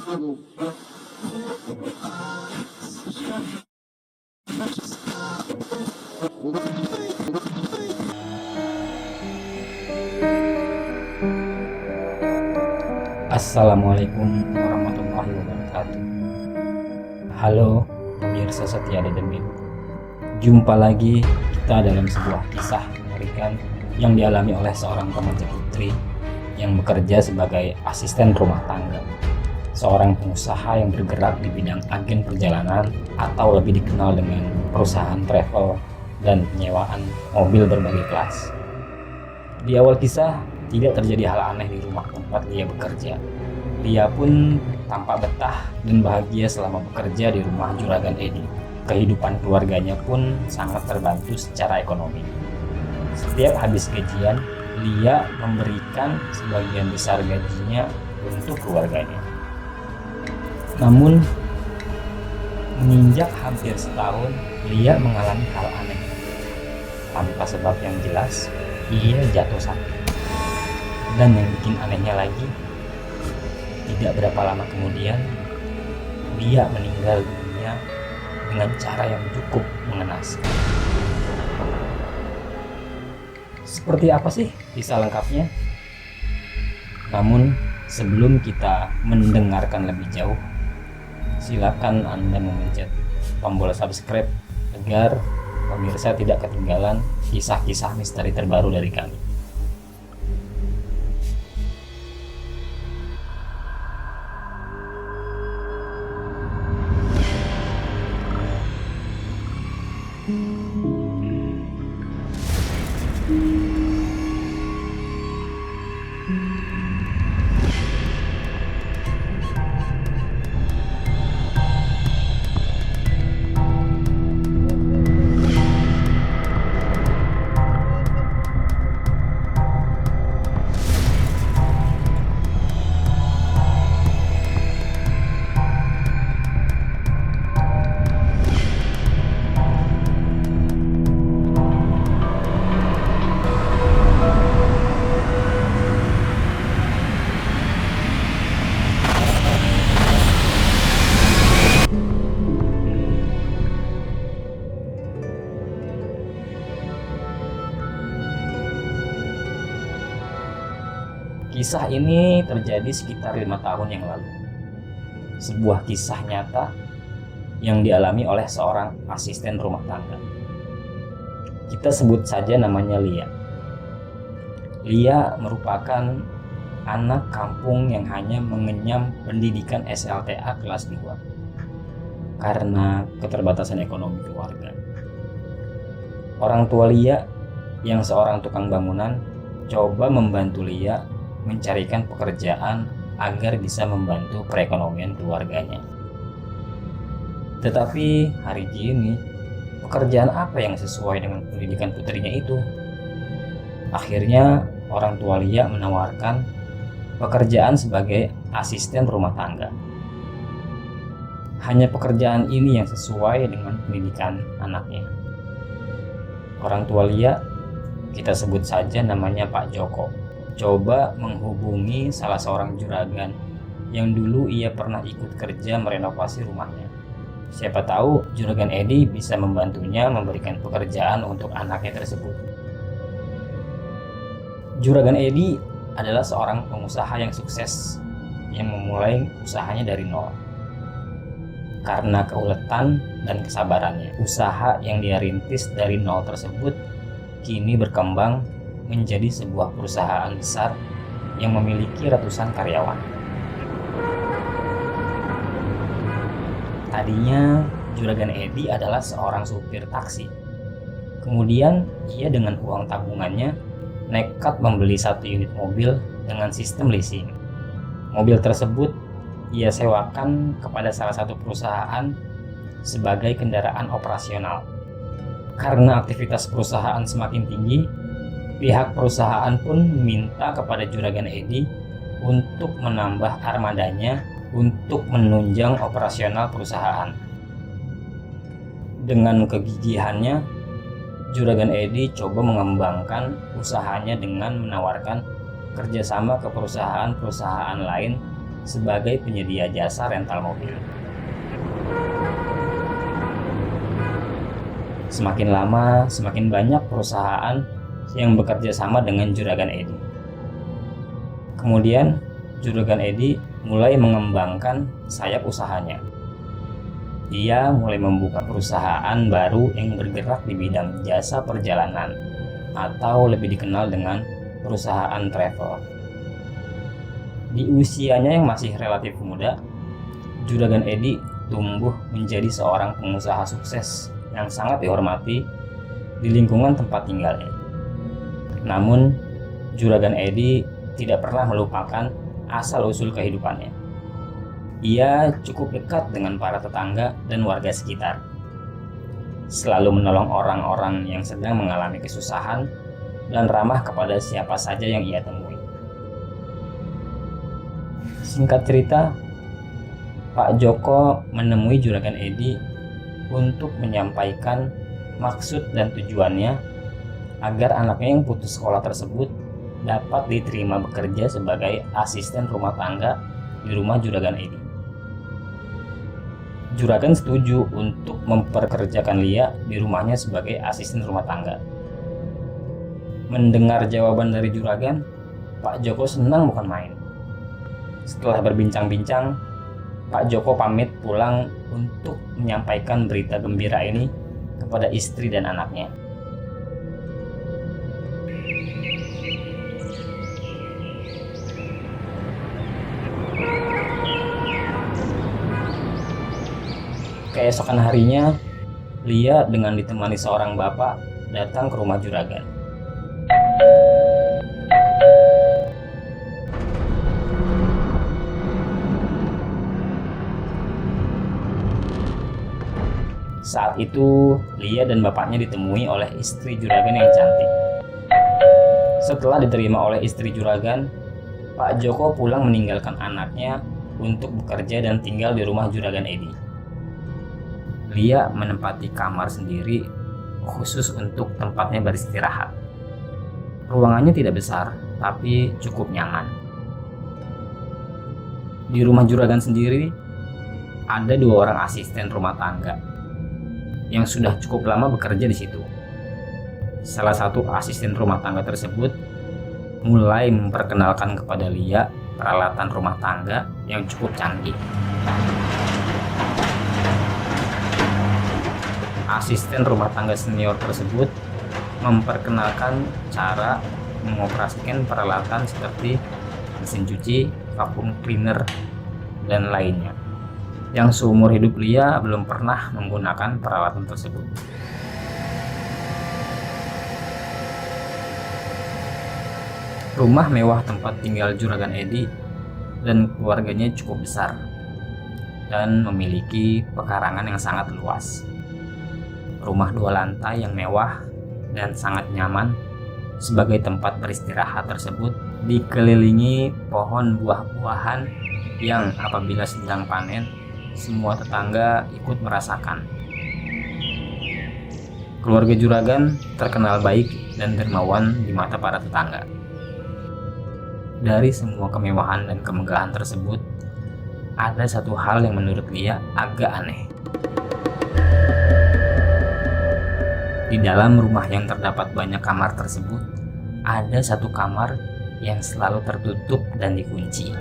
Assalamualaikum warahmatullahi wabarakatuh. Halo pemirsa setia Dedemit. Jumpa lagi kita dalam sebuah kisah mengerikan yang dialami oleh seorang remaja putri yang bekerja sebagai asisten rumah tangga, seorang pengusaha yang bergerak di bidang agen perjalanan atau lebih dikenal dengan perusahaan travel dan penyewaan mobil berbagai kelas. Di awal kisah, tidak terjadi hal aneh di rumah tempat dia bekerja. Dia pun tampak betah dan bahagia selama bekerja di rumah Juragan Edi. Kehidupan keluarganya pun sangat terbantu secara ekonomi. Setiap habis gajian, Lia memberikan sebagian besar gajinya untuk keluarganya. Namun, menginjak hampir setahun, Lia mengalami hal aneh. Tanpa sebab yang jelas, ia jatuh sakit. Dan yang bikin anehnya lagi, tidak berapa lama kemudian, dia meninggal dunia dengan cara yang cukup mengenaskan. Seperti apa sih kisah lengkapnya? Namun, sebelum kita mendengarkan lebih jauh, silakan Anda memencet tombol subscribe agar pemirsa tidak ketinggalan kisah-kisah misteri terbaru dari kami. Kisah ini terjadi sekitar 5 tahun yang lalu. Sebuah kisah nyata yang dialami oleh seorang asisten rumah tangga. Kita sebut saja namanya Lia. Lia merupakan anak kampung yang hanya mengenyam pendidikan SLTA kelas 2 karena keterbatasan ekonomi keluarga. Orang tua Lia yang seorang tukang bangunan coba membantu Lia mencarikan pekerjaan agar bisa membantu perekonomian keluarganya. Tetapi hari ini, pekerjaan apa yang sesuai dengan pendidikan putrinya itu? Akhirnya, orang tua Lia menawarkan pekerjaan sebagai asisten rumah tangga. Hanya pekerjaan ini yang sesuai dengan pendidikan anaknya. Orang tua Lia, kita sebut saja namanya Pak Joko, coba menghubungi salah seorang juragan yang dulu ia pernah ikut kerja merenovasi rumahnya. Siapa tahu Juragan Edi bisa membantunya memberikan pekerjaan untuk anaknya tersebut. Juragan Edi adalah seorang pengusaha yang sukses yang memulai usahanya dari nol. Karena keuletan dan kesabarannya, usaha yang dia rintis dari nol tersebut kini berkembang menjadi sebuah perusahaan besar yang memiliki ratusan karyawan. Tadinya Juragan Edi adalah seorang supir taksi. Kemudian ia dengan uang tabungannya nekat membeli satu unit mobil dengan sistem leasing. Mobil tersebut ia sewakan kepada salah satu perusahaan sebagai kendaraan operasional. Karena aktivitas perusahaan semakin tinggi, pihak perusahaan pun meminta kepada Juragan Edi untuk menambah armadanya untuk menunjang operasional perusahaan. Dengan kegigihannya, Juragan Edi coba mengembangkan usahanya dengan menawarkan kerjasama ke perusahaan-perusahaan lain sebagai penyedia jasa rental mobil. Semakin lama, semakin banyak perusahaan yang bekerja sama dengan Juragan Edi. Kemudian, Juragan Edi mulai mengembangkan sayap usahanya. Dia mulai membuka perusahaan baru yang bergerak di bidang jasa perjalanan, atau lebih dikenal dengan perusahaan travel. Di usianya yang masih relatif muda, Juragan Edi tumbuh menjadi seorang pengusaha sukses yang sangat dihormati di lingkungan tempat tinggalnya. Namun, Juragan Edi tidak pernah melupakan asal-usul kehidupannya. Ia cukup dekat dengan para tetangga dan warga sekitar, selalu menolong orang-orang yang sedang mengalami kesusahan dan ramah kepada siapa saja yang ia temui. Singkat cerita, Pak Joko menemui Juragan Edi untuk menyampaikan maksud dan tujuannya agar anaknya yang putus sekolah tersebut dapat diterima bekerja sebagai asisten rumah tangga di rumah Juragan Edi. Juragan setuju untuk memperkerjakan Lia di rumahnya sebagai asisten rumah tangga. Mendengar jawaban dari Juragan, Pak Joko senang bukan main. Setelah berbincang-bincang, Pak Joko pamit pulang untuk menyampaikan berita gembira ini kepada istri dan anaknya. Keesokan harinya, Lia dengan ditemani seorang bapak datang ke rumah Juragan. Saat itu, Lia dan bapaknya ditemui oleh istri Juragan yang cantik. Setelah diterima oleh istri Juragan, Pak Joko pulang meninggalkan anaknya untuk bekerja dan tinggal di rumah Juragan Edi. Lia menempati kamar sendiri khusus untuk tempatnya beristirahat. Ruangannya tidak besar, tapi cukup nyaman. Di rumah Juragan sendiri, ada 2 orang asisten rumah tangga yang sudah cukup lama bekerja di situ. Salah satu asisten rumah tangga tersebut mulai memperkenalkan kepada Lia peralatan rumah tangga yang cukup canggih. Asisten rumah tangga senior tersebut memperkenalkan cara mengoperasikan peralatan seperti mesin cuci, vacuum cleaner, dan lainnya, yang seumur hidup Lia belum pernah menggunakan peralatan tersebut. Rumah mewah tempat tinggal Juragan Edi dan keluarganya cukup besar dan memiliki pekarangan yang sangat luas. Rumah 2 lantai yang mewah dan sangat nyaman sebagai tempat beristirahat tersebut dikelilingi pohon buah-buahan yang apabila sedang panen, semua tetangga ikut merasakan. Keluarga Juragan terkenal baik dan dermawan di mata para tetangga. Dari semua kemewahan dan kemegahan tersebut, ada satu hal yang menurut Lia agak aneh. Di dalam rumah yang terdapat banyak kamar tersebut, ada satu kamar yang selalu tertutup dan dikunci.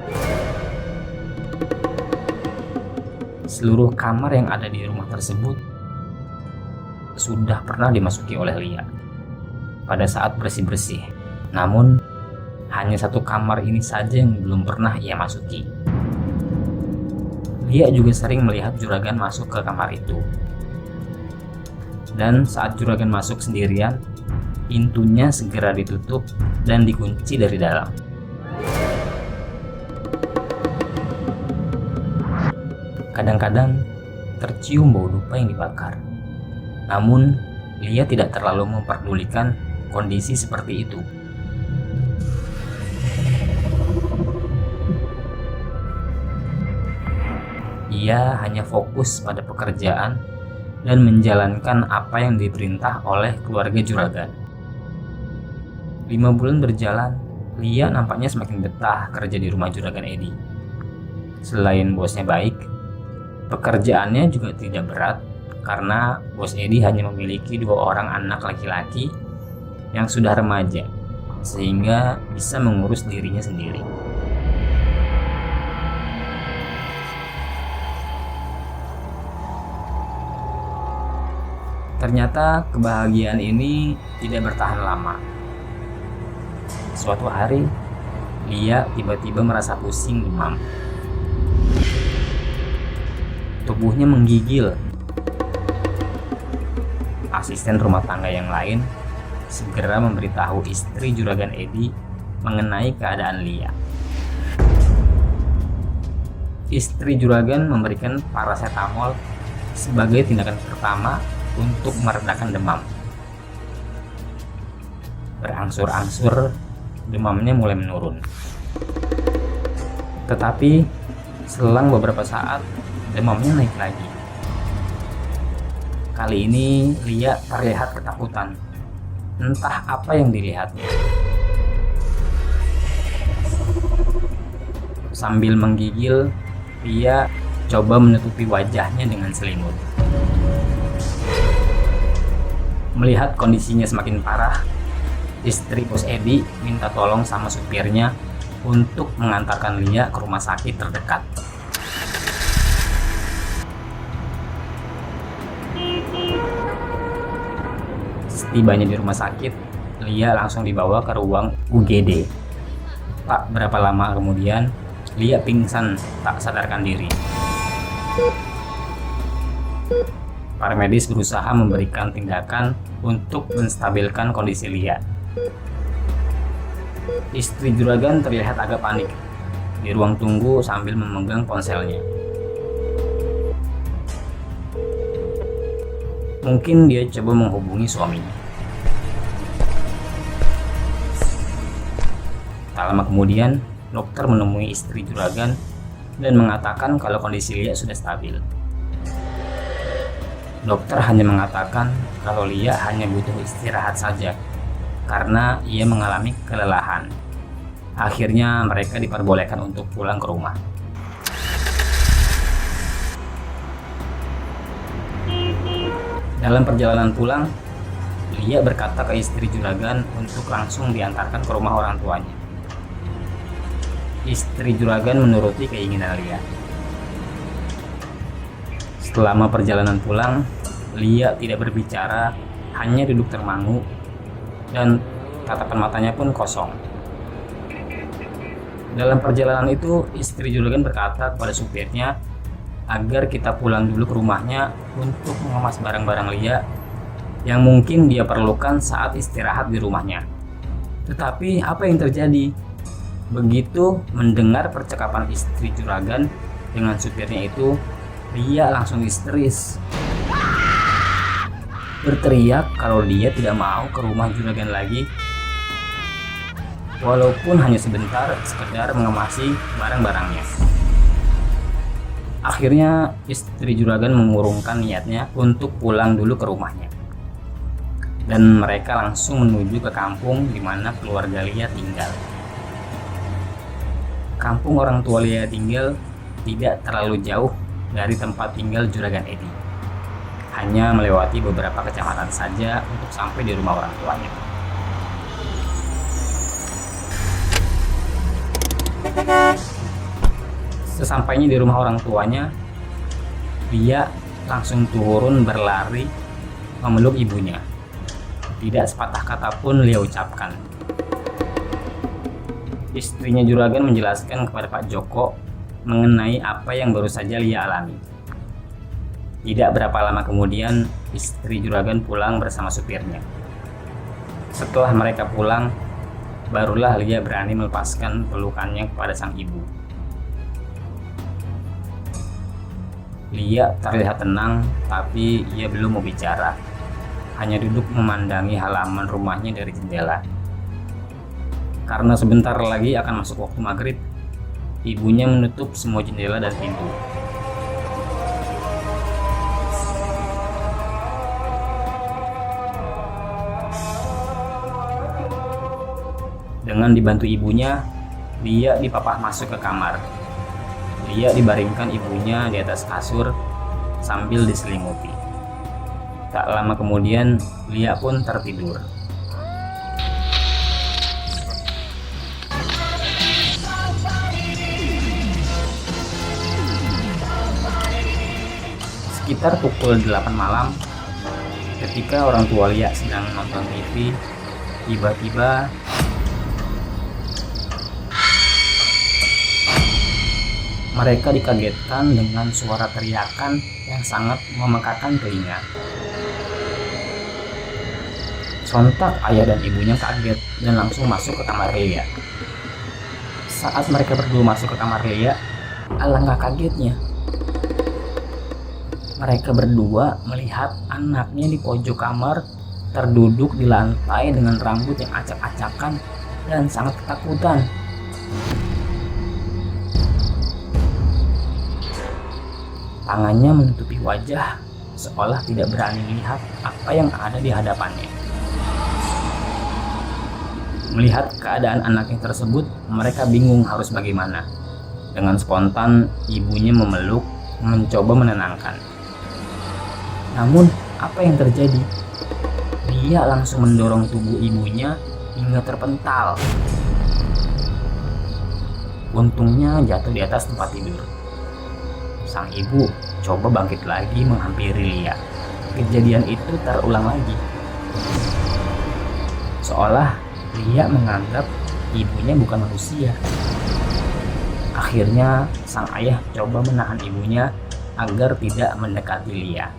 Seluruh kamar yang ada di rumah tersebut sudah pernah dimasuki oleh Lia pada saat bersih-bersih. Namun, hanya satu kamar ini saja yang belum pernah ia masuki. Lia juga sering melihat Juragan masuk ke kamar itu. Dan saat Juragan masuk sendirian, pintunya segera ditutup dan dikunci dari dalam. Kadang-kadang tercium bau dupa yang dibakar. Namun, Lia tidak terlalu memperdulikan kondisi seperti itu. Ia hanya fokus pada pekerjaan dan menjalankan apa yang diperintah oleh keluarga Juragan. 5 bulan berjalan, Lia nampaknya semakin betah kerja di rumah Juragan Edi. Selain bosnya baik, pekerjaannya juga tidak berat karena bos Edi hanya memiliki 2 orang anak laki-laki yang sudah remaja, sehingga bisa mengurus dirinya sendiri. Ternyata kebahagiaan ini tidak bertahan lama. Suatu hari, Lia tiba-tiba merasa pusing demam. Tubuhnya menggigil. Asisten rumah tangga yang lain segera memberitahu istri juragan Edi mengenai keadaan Lia. Istri juragan memberikan paracetamol sebagai tindakan pertama untuk meredakan demam. Berangsur-angsur demamnya mulai menurun. Tetapi selang beberapa saat demamnya naik lagi. Kali ini Lia terlihat ketakutan. Entah apa yang dilihatnya. Sambil menggigil, Lia coba menutupi wajahnya dengan selimut. Melihat kondisinya semakin parah, istri bos Edi minta tolong sama supirnya untuk mengantarkan Lia ke rumah sakit terdekat. Setibanya di rumah sakit, Lia langsung dibawa ke ruang UGD. Tak berapa lama kemudian, Lia pingsan tak sadarkan diri. Para medis berusaha memberikan tindakan untuk menstabilkan kondisi Lia. Istri juragan terlihat agak panik di ruang tunggu sambil memegang ponselnya. Mungkin dia coba menghubungi suaminya. Tak lama kemudian, dokter menemui istri juragan dan mengatakan kalau kondisi Lia sudah stabil. Dokter hanya mengatakan kalau Lia hanya butuh istirahat saja karena ia mengalami kelelahan. Akhirnya mereka diperbolehkan untuk pulang ke rumah. Dalam perjalanan pulang, Lia berkata ke istri juragan untuk langsung diantarkan ke rumah orang tuanya. Istri juragan menuruti keinginan Lia. Selama perjalanan pulang, Lia tidak berbicara, hanya duduk termangu, dan tatapan matanya pun kosong. Dalam perjalanan itu, istri juragan berkata kepada supirnya agar kita pulang dulu ke rumahnya untuk mengemas barang-barang Lia yang mungkin dia perlukan saat istirahat di rumahnya. Tetapi apa yang terjadi? Begitu mendengar percakapan istri juragan dengan supirnya itu, Lia langsung histeris. Berteriak kalau dia tidak mau ke rumah juragan lagi, walaupun hanya sebentar sekedar mengemasi barang-barangnya. Akhirnya istri juragan mengurungkan niatnya untuk pulang dulu ke rumahnya. Dan mereka langsung menuju ke kampung di mana keluarga Lia tinggal. Kampung orang tua Lia tinggal tidak terlalu jauh dari tempat tinggal juragan Edi. Hanya melewati beberapa kecamatan saja untuk sampai di rumah orang tuanya. Sesampainya di rumah orang tuanya, Lia langsung turun berlari memeluk ibunya. Tidak sepatah kata pun Lia ucapkan. Istrinya juragan menjelaskan kepada Pak Joko mengenai apa yang baru saja Lia alami. Tidak berapa lama kemudian, istri juragan pulang bersama supirnya. Setelah mereka pulang, barulah Lia berani melepaskan pelukannya kepada sang ibu. Lia terlihat tenang, tapi ia belum mau bicara. Hanya duduk memandangi halaman rumahnya dari jendela. Karena sebentar lagi akan masuk waktu maghrib, ibunya menutup semua jendela dan pintu. Dengan dibantu ibunya, Lia dipapah masuk ke kamar. Lia dibaringkan ibunya di atas kasur sambil diselimuti. Tak lama kemudian, Lia pun tertidur. Sekitar pukul 8 malam, ketika orang tua Lia sedang nonton TV, tiba-tiba mereka dikagetkan dengan suara teriakan yang sangat memekakan telinga. Sontak ayah dan ibunya kaget dan langsung masuk ke kamar Lia. Saat mereka berdua masuk ke kamar Lia, alangkah kagetnya. Mereka berdua melihat anaknya di pojok kamar terduduk di lantai dengan rambut yang acak-acakan dan sangat ketakutan. Tangannya menutupi wajah seolah tidak berani melihat apa yang ada di hadapannya. Melihat keadaan anaknya tersebut, mereka bingung harus bagaimana. Dengan spontan, ibunya memeluk, mencoba menenangkan. Namun, apa yang terjadi? Dia langsung mendorong tubuh ibunya hingga terpental. Untungnya jatuh di atas tempat tidur. Sang ibu coba bangkit lagi menghampiri Lia. Kejadian itu terulang lagi. Seolah Lia menganggap ibunya bukan manusia. Akhirnya sang ayah coba menahan ibunya agar tidak mendekati Lia.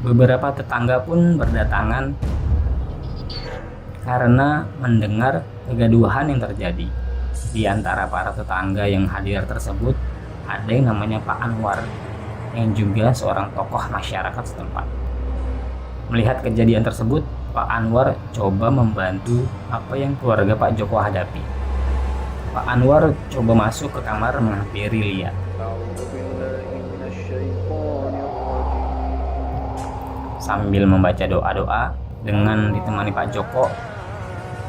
Beberapa tetangga pun berdatangan karena mendengar kegaduhan yang terjadi. Di antara para tetangga yang hadir tersebut, ada yang namanya Pak Anwar, yang juga seorang tokoh masyarakat setempat. Melihat kejadian tersebut, Pak Anwar coba membantu apa yang keluarga Pak Joko hadapi. Pak Anwar coba masuk ke kamar menghampiri Lia. Sambil membaca doa-doa dengan ditemani Pak Joko,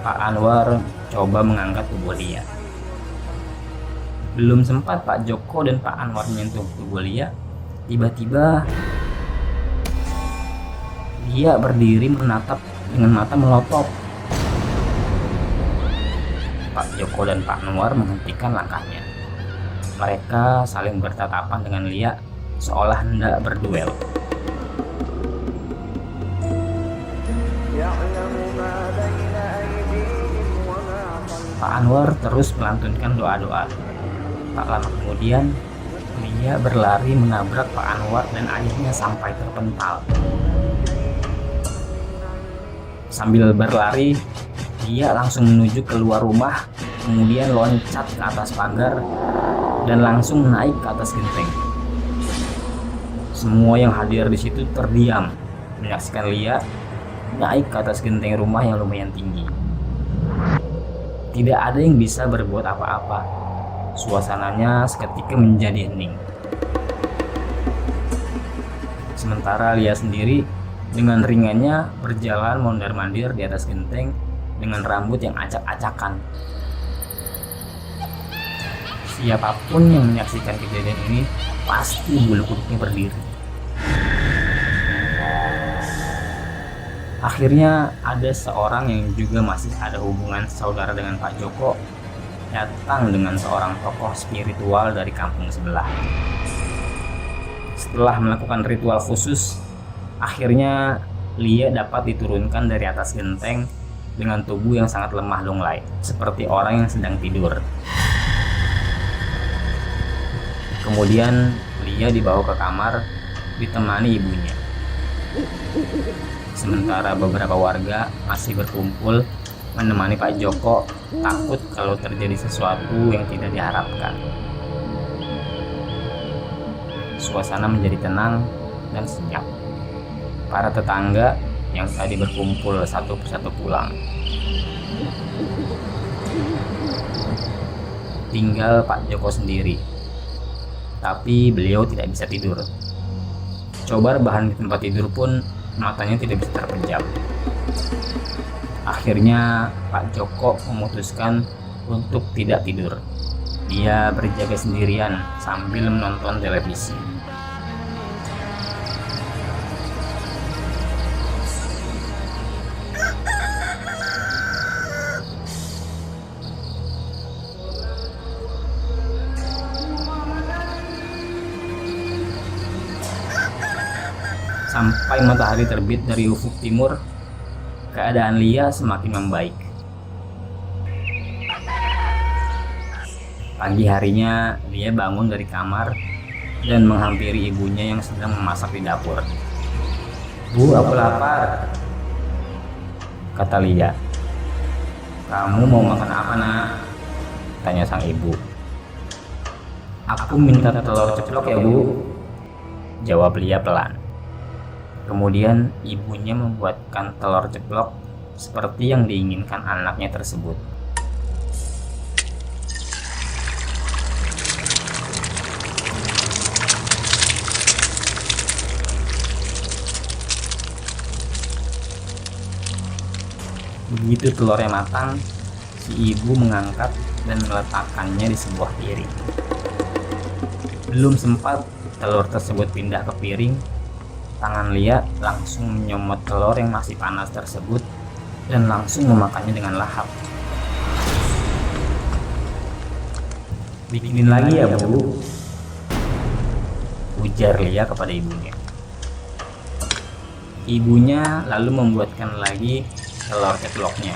Pak Anwar coba mengangkat tubuh Lia. Belum sempat Pak Joko dan Pak Anwar menyentuh tubuh Lia, tiba-tiba dia berdiri menatap dengan mata melotot. Pak Joko dan Pak Anwar menghentikan langkahnya. Mereka saling bertatapan dengan Lia seolah hendak berduel. Pak Anwar terus melantunkan doa-doa. Tak lama kemudian, Lia berlari menabrak Pak Anwar dan ayahnya sampai terpental. Sambil berlari, dia langsung menuju keluar rumah, kemudian loncat ke atas pagar dan langsung naik ke atas genteng. Semua yang hadir di situ terdiam menyaksikan Lia naik ke atas genteng rumah yang lumayan tinggi. Tidak ada yang bisa berbuat apa-apa. Suasananya seketika menjadi hening. Sementara Lia sendiri dengan ringannya berjalan mondar-mandir di atas genteng dengan rambut yang acak-acakan. Siapapun yang menyaksikan kejadian ini pasti bulu kuduknya berdiri. Akhirnya ada seorang yang juga masih ada hubungan saudara dengan Pak Joko datang dengan seorang tokoh spiritual dari kampung sebelah. Setelah melakukan ritual khusus, akhirnya Lia dapat diturunkan dari atas genteng dengan tubuh yang sangat lemah lunglai, seperti orang yang sedang tidur. Kemudian Lia dibawa ke kamar ditemani ibunya. Sementara beberapa warga masih berkumpul menemani Pak Joko, takut kalau terjadi sesuatu yang tidak diharapkan. Suasana menjadi tenang dan senyap. Para tetangga yang tadi berkumpul satu persatu pulang. Tinggal Pak Joko sendiri. Tapi beliau tidak bisa tidur. Coba rebahan di tempat tidur pun matanya tidak bisa terpejam. Akhirnya Pak Joko memutuskan untuk tidak tidur. Dia berjaga sendirian sambil menonton televisi. Sampai matahari terbit dari ufuk timur, keadaan Lia semakin membaik. Pagi harinya, Lia bangun dari kamar dan menghampiri ibunya yang sedang memasak di dapur. "Bu, aku lapar," kata Lia. "Kamu mau makan apa, Nak?" tanya sang ibu. "Aku minta telur ceplok ya, Bu," jawab Lia pelan. Kemudian ibunya membuatkan telur ceplok seperti yang diinginkan anaknya tersebut. Begitu telurnya matang, si ibu mengangkat dan meletakkannya di sebuah piring. Belum sempat telur tersebut pindah ke piring, tangan Lia langsung menyomot telur yang masih panas tersebut dan langsung memakannya dengan lahap. "Bikinin lagi ya, Bu," ujar Lia kepada ibunya. Ibunya lalu membuatkan lagi telur ceploknya.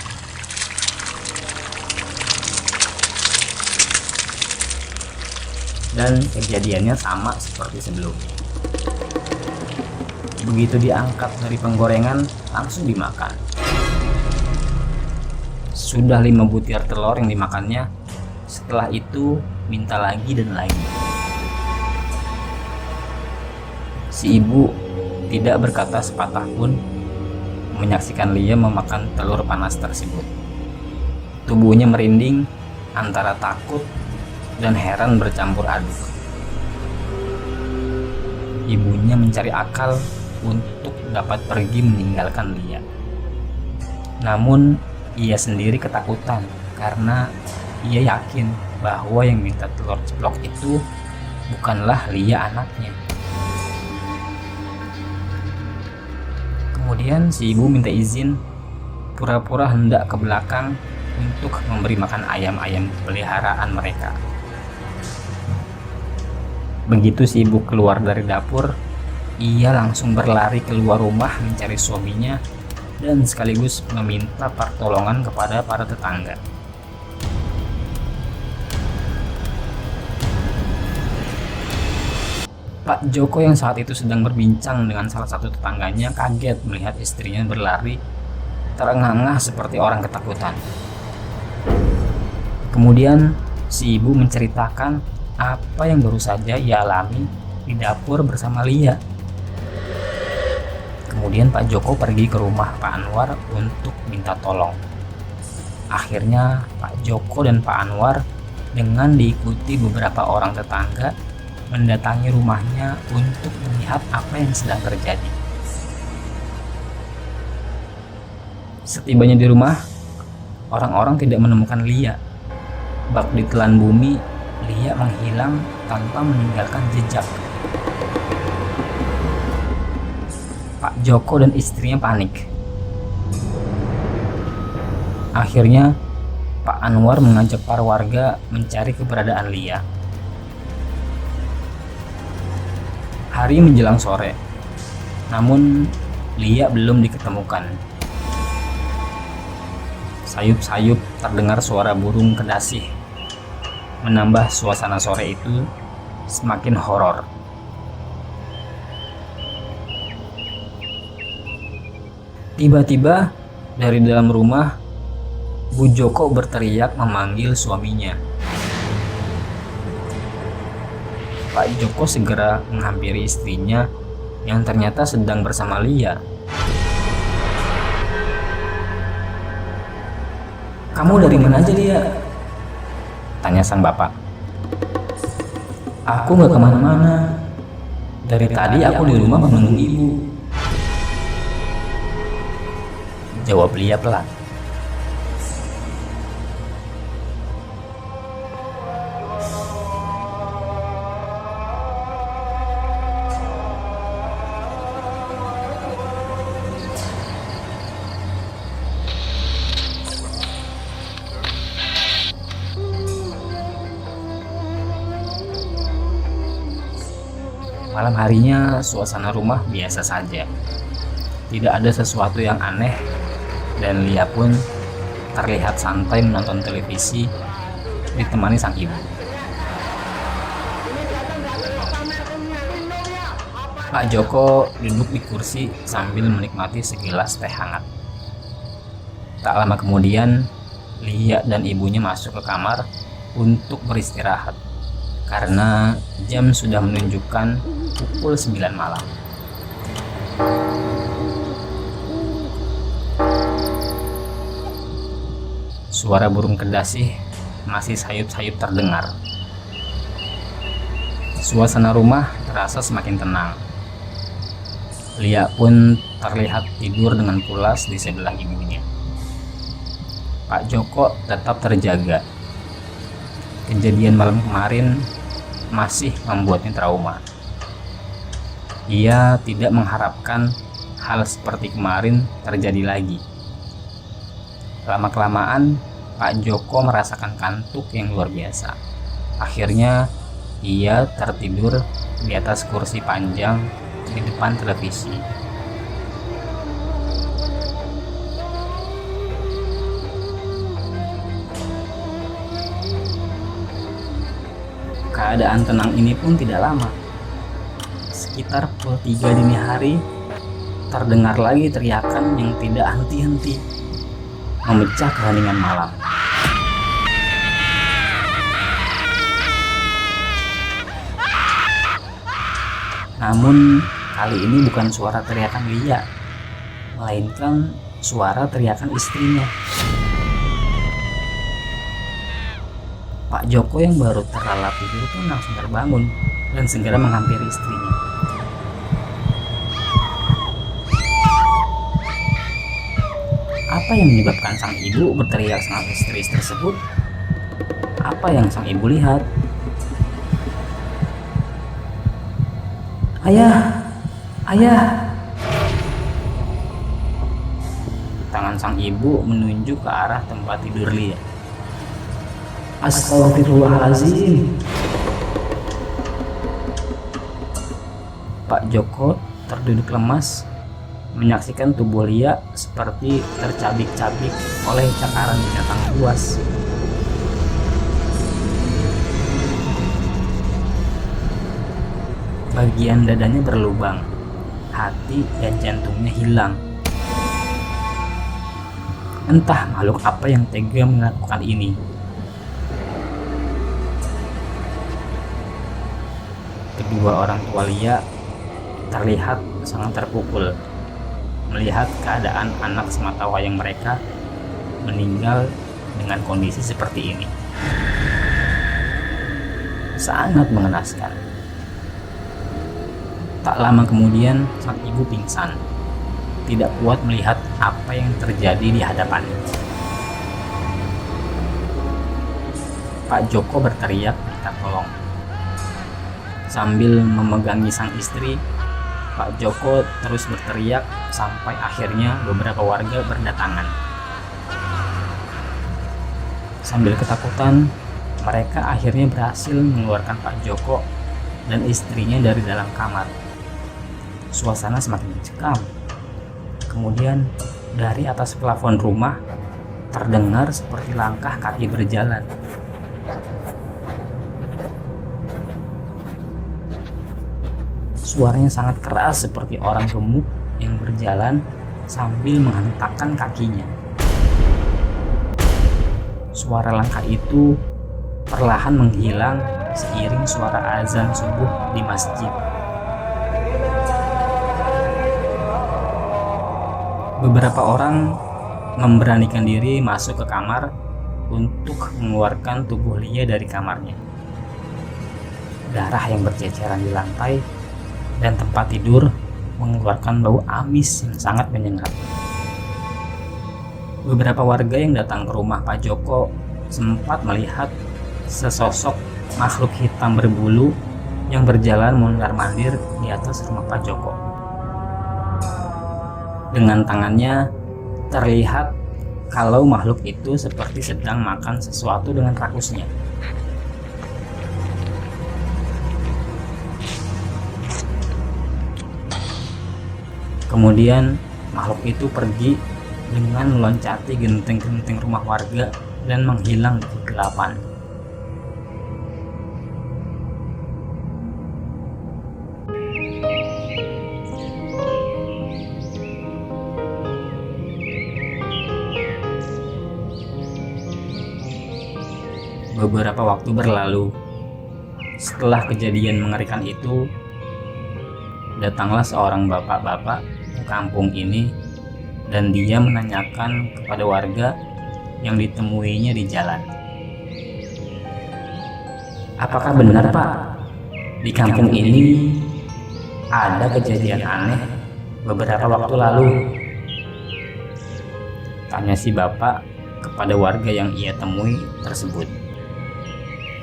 Dan kejadiannya sama seperti sebelumnya. Begitu diangkat dari penggorengan, langsung dimakan. Sudah 5 butir telur yang dimakannya. Setelah itu, minta lagi dan lagi. Si ibu tidak berkata sepatah pun, menyaksikan Lia memakan telur panas tersebut. Tubuhnya merinding antara takut dan heran bercampur aduk. Ibunya mencari akal untuk dapat pergi meninggalkan Lia. Namun ia sendiri ketakutan karena ia yakin bahwa yang minta telur ceplok itu bukanlah Lia anaknya. Kemudian si ibu minta izin pura-pura hendak ke belakang untuk memberi makan ayam-ayam peliharaan mereka. Begitu si ibu keluar dari dapur, ia langsung berlari keluar rumah mencari suaminya dan sekaligus meminta pertolongan kepada para tetangga. Pak Joko yang saat itu sedang berbincang dengan salah satu tetangganya kaget melihat istrinya berlari terengah-engah seperti orang ketakutan. Kemudian si ibu menceritakan apa yang baru saja ia alami di dapur bersama Lia. Kemudian Pak Joko pergi ke rumah Pak Anwar untuk minta tolong. Akhirnya Pak Joko dan Pak Anwar dengan diikuti beberapa orang tetangga mendatangi rumahnya untuk melihat apa yang sedang terjadi. Setibanya di rumah, orang-orang tidak menemukan Lia. Bak ditelan bumi, Lia menghilang tanpa meninggalkan jejak. Pak Joko dan istrinya panik. Akhirnya Pak Anwar mengajak para warga mencari keberadaan Lia. Hari menjelang sore, namun Lia belum diketemukan. Sayup-sayup terdengar suara burung kedasih, menambah suasana sore itu semakin horor. Tiba-tiba dari dalam rumah, Bu Joko berteriak memanggil suaminya. Pak Joko segera menghampiri istrinya yang ternyata sedang bersama Lia. "Kamu dari mana aja, Lia?" tanya sang bapak. "Aku gak kemana-mana. Dari tadi aku di rumah menunggu ibu," jawab Lia pelan. Malam harinya suasana rumah biasa saja. Tidak ada sesuatu yang aneh dan Lia pun terlihat santai menonton televisi ditemani sang ibu. Pak Joko duduk di kursi sambil menikmati segelas teh hangat. Tak lama kemudian, Lia dan ibunya masuk ke kamar untuk beristirahat karena jam sudah menunjukkan pukul 9 malam. Suara burung kedasih masih sayup-sayup terdengar. Suasana rumah terasa semakin tenang. Lia pun terlihat tidur dengan pulas di sebelah ibunya. Pak Joko tetap terjaga. Kejadian malam kemarin masih membuatnya trauma. Ia tidak mengharapkan hal seperti kemarin terjadi lagi. Lama-kelamaan, Pak Joko merasakan kantuk yang luar biasa. Akhirnya, ia tertidur di atas kursi panjang di depan televisi. Keadaan tenang ini pun tidak lama. Sekitar pukul 3 dini hari, terdengar lagi teriakan yang tidak henti-henti, memecah keheningan malam. Namun, kali ini bukan suara teriakan Lia, melainkan suara teriakan istrinya. Pak Joko yang baru terlelap tidur pun langsung terbangun dan segera menghampiri istrinya. Apa yang menyebabkan sang ibu berteriak sangat histeris tersebut? Apa yang sang ibu lihat? Ayah, ayah. Tangan sang ibu menunjuk ke arah tempat tidur Lia. Astagfirullahaladzim. Pak Joko terduduk lemas menyaksikan tubuh Lia seperti tercabik-cabik oleh cakaran binatang buas. Bagian dadanya berlubang, hati dan jantungnya hilang. Entah makhluk apa yang tega melakukan ini. Kedua orang tua Lia terlihat sangat terpukul melihat keadaan anak sematawayang mereka meninggal dengan kondisi seperti ini. Sangat mengenaskan. Tak lama kemudian sang ibu pingsan, tidak kuat melihat apa yang terjadi di hadapannya. Pak Joko berteriak minta tolong. Sambil memegangi sang istri, Pak Joko terus berteriak sampai akhirnya beberapa warga berdatangan. Sambil ketakutan, mereka akhirnya berhasil mengeluarkan Pak Joko dan istrinya dari dalam kamar. Suasana semakin mencekam. Kemudian dari atas plafon rumah terdengar seperti langkah kaki berjalan. Suaranya sangat keras seperti orang gemuk yang berjalan sambil menghentakkan kakinya. Suara langkah itu perlahan menghilang seiring suara azan subuh di masjid. Beberapa orang memberanikan diri masuk ke kamar untuk mengeluarkan tubuh Lia dari kamarnya. Darah yang berceceran di lantai dan tempat tidur mengeluarkan bau amis yang sangat menyengat. Beberapa warga yang datang ke rumah Pak Joko sempat melihat sesosok makhluk hitam berbulu yang berjalan mondar-mandir di atas rumah Pak Joko. Dengan tangannya terlihat kalau makhluk itu seperti sedang makan sesuatu dengan rakusnya. Kemudian makhluk itu pergi dengan meloncati genteng-genteng rumah warga dan menghilang di kegelapan. Beberapa waktu berlalu. Setelah kejadian mengerikan itu, datanglah seorang bapak-bapak ke kampung ini dan dia menanyakan kepada warga yang ditemuinya di jalan. "Apakah benar, Pak, di kampung ini ada kejadian aneh beberapa waktu lalu?" tanya si bapak kepada warga yang ia temui tersebut.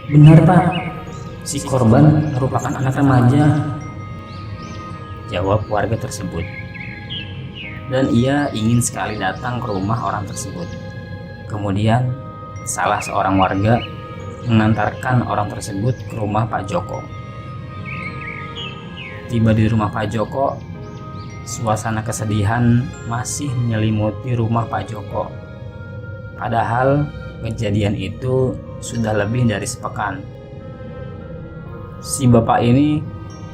"Benar, Pak, si korban merupakan anak remaja," jawab warga tersebut. Dan ia ingin sekali datang ke rumah orang tersebut. Kemudian salah seorang warga mengantarkan orang tersebut ke rumah Pak Joko. Tiba di rumah Pak Joko, suasana kesedihan masih menyelimuti rumah Pak Joko. Padahal kejadian itu sudah lebih dari sepekan. Si bapak ini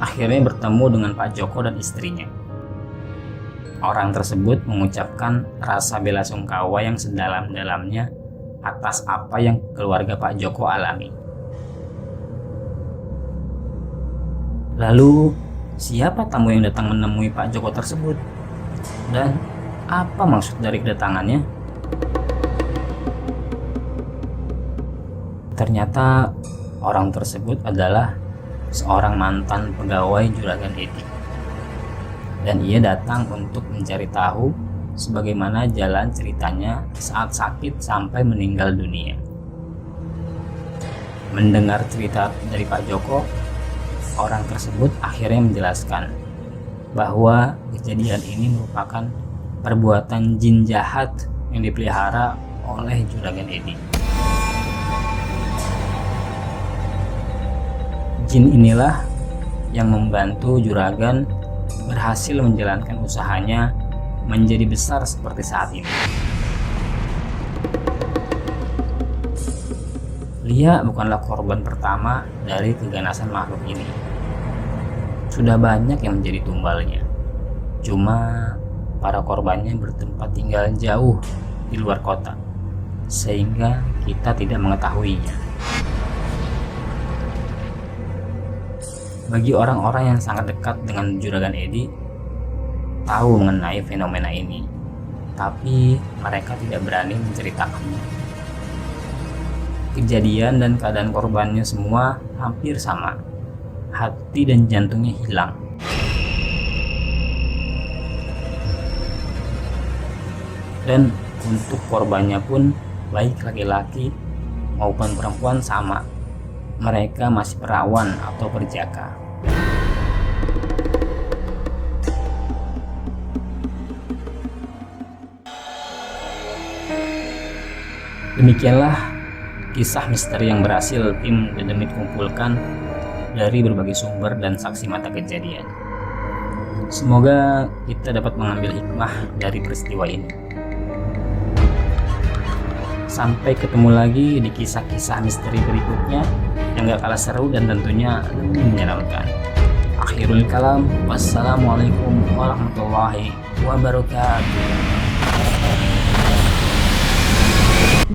akhirnya bertemu dengan Pak Joko dan istrinya. Orang tersebut mengucapkan rasa bela sungkawa yang sedalam-dalamnya atas apa yang keluarga Pak Joko alami. Lalu, siapa tamu yang datang menemui Pak Joko tersebut? Dan apa maksud dari kedatangannya? Ternyata orang tersebut adalah seorang mantan pegawai Juragan Edi. Dan ia datang untuk mencari tahu sebagaimana jalan ceritanya saat sakit sampai meninggal dunia. Mendengar cerita dari Pak Joko, orang tersebut akhirnya menjelaskan bahwa kejadian ini merupakan perbuatan jin jahat yang dipelihara oleh Juragan Edi. Jin inilah yang membantu Juragan berhasil menjalankan usahanya menjadi besar seperti saat ini. Lia bukanlah korban pertama dari keganasan makhluk ini. Sudah banyak yang menjadi tumbalnya. Cuma para korbannya bertempat tinggal jauh di luar kota, sehingga kita tidak mengetahuinya. Bagi orang-orang yang sangat dekat dengan Juragan Edi, tahu mengenai fenomena ini, tapi mereka tidak berani menceritakannya. Kejadian dan keadaan korbannya semua hampir sama. Hati dan jantungnya hilang. Dan untuk korbannya pun, baik laki-laki maupun perempuan sama. Mereka masih perawan atau berjaka. Demikianlah kisah misteri yang berhasil tim Dedemit kumpulkan dari berbagai sumber dan saksi mata kejadian. Semoga kita dapat mengambil hikmah dari peristiwa ini. Sampai ketemu lagi di kisah-kisah misteri berikutnya yang gak kalah seru dan tentunya lebih menyeramkan. Akhirul kalam, wassalamualaikum warahmatullahi wabarakatuh.